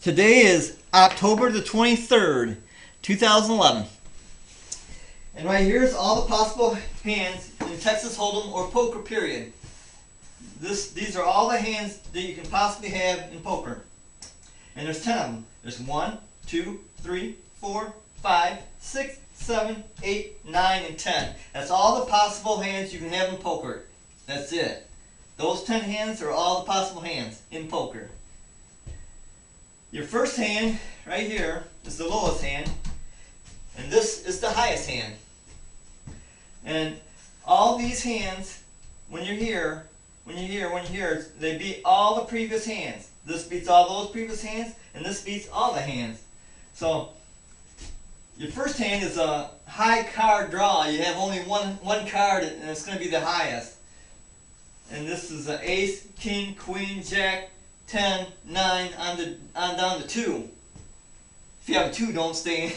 Today is October the 23rd, 2011. And right here is all the possible hands in Texas Hold'em or poker, period. These are all the hands that you can possibly have in poker. And there's 10 of them. There's 1, 2, 3, 4, 5, 6, 7, 8, 9, and 10. That's all the possible hands you can have in poker. That's it. Those 10 hands are all the possible hands in poker. Your first hand, right here, is the lowest hand, and this is the highest hand. And all these hands, when you're here, they beat all the previous hands. This beats all those previous hands, and this beats all the hands. So, your first hand is a high card draw. You have only one card, and it's going to be the highest. And this is an ace, king, queen, jack, 10, 9, on down to 2. If you have a 2, don't stay.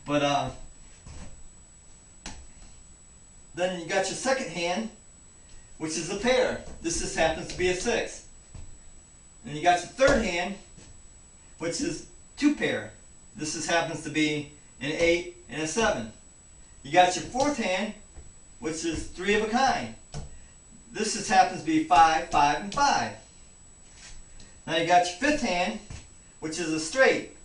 But then you got your second hand, which is a pair. This just happens to be a 6. And you got your third hand, which is 2 pair. This just happens to be an 8 and a 7. You got your fourth hand, which is 3 of a kind. This just happens to be 5, 5, and 5. Now you got your fifth hand, which is a straight.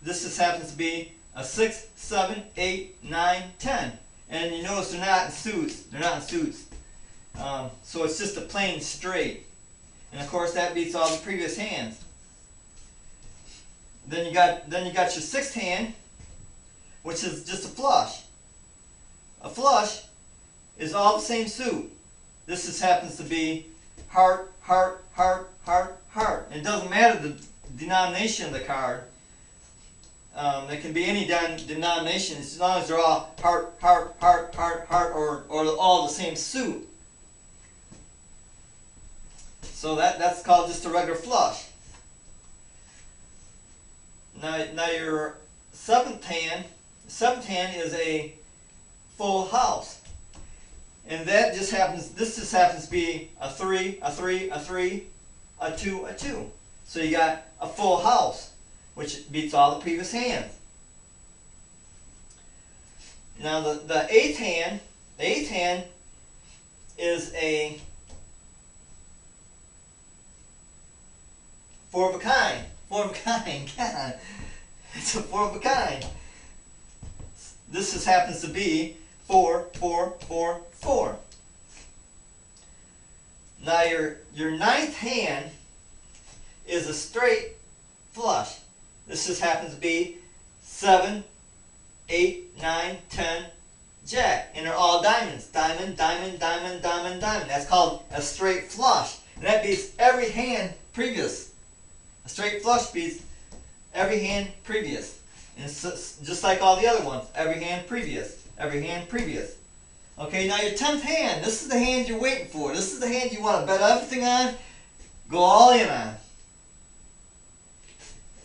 This just happens to be a 6, 7, 8, 9, 10. And you notice they're not in suits. They're not in suits. So it's just a plain straight. And of course that beats all the previous hands. Then you got your sixth hand, which is just a flush. A flush is all the same suit. This just happens to be heart, heart, heart, heart, heart. And it doesn't matter the denomination of the card. It can be any denomination as long as they're all heart, heart, heart, heart, heart, or all the same suit. So that's called just a regular flush. Now your seventh hand is a full house. And that just happens, this just happens to be a 3, a 3, a 3, a 2, a 2. So you got a full house, which beats all the previous hands. Now the eighth hand is a 4 of a kind. 4 of a kind, God. It's a 4 of a kind. This just happens to be 4, 4, 4, 4. Now your ninth hand is a straight flush. This just happens to be 7, 8, 9, 10, jack. And they're all diamonds. Diamond, diamond, diamond, diamond, diamond. That's called a straight flush. And that beats every hand previous. A straight flush beats every hand previous. And it's just like all the other ones. Every hand previous. Every hand previous. Okay, now your 10th hand. This is the hand you're waiting for. This is the hand you want to bet everything on. Go all in on.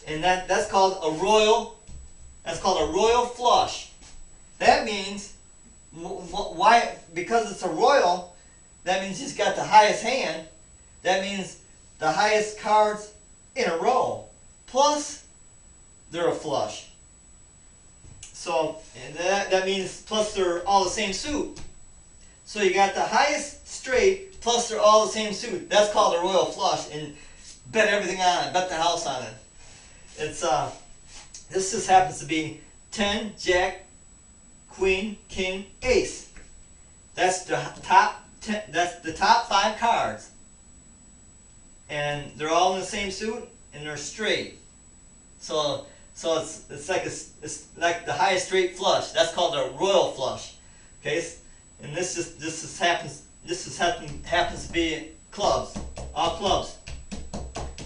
And that's called a royal. That's called a royal flush. That means why? Because it's a royal. That means he's got the highest hand. That means the highest cards in a row. Plus, they're a flush. So that means plus they're all the same suit. So you got the highest straight plus they're all the same suit. That's called a royal flush, and bet everything on it. Bet the house on it. It's this just happens to be 10, jack, queen, king, ace. That's the top 10, that's the top 5 cards. And they're all in the same suit and they're straight. So it's like the highest straight flush. That's called a royal flush. Okay? And this just happens to be clubs. All clubs.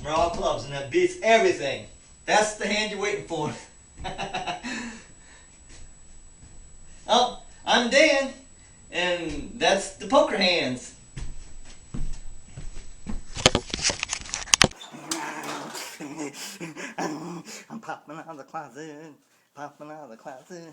They're all clubs, and that beats everything. That's the hand you're waiting for. Oh, I'm Dan, and that's the poker hands. I'm popping out of the closet, popping out of the closet.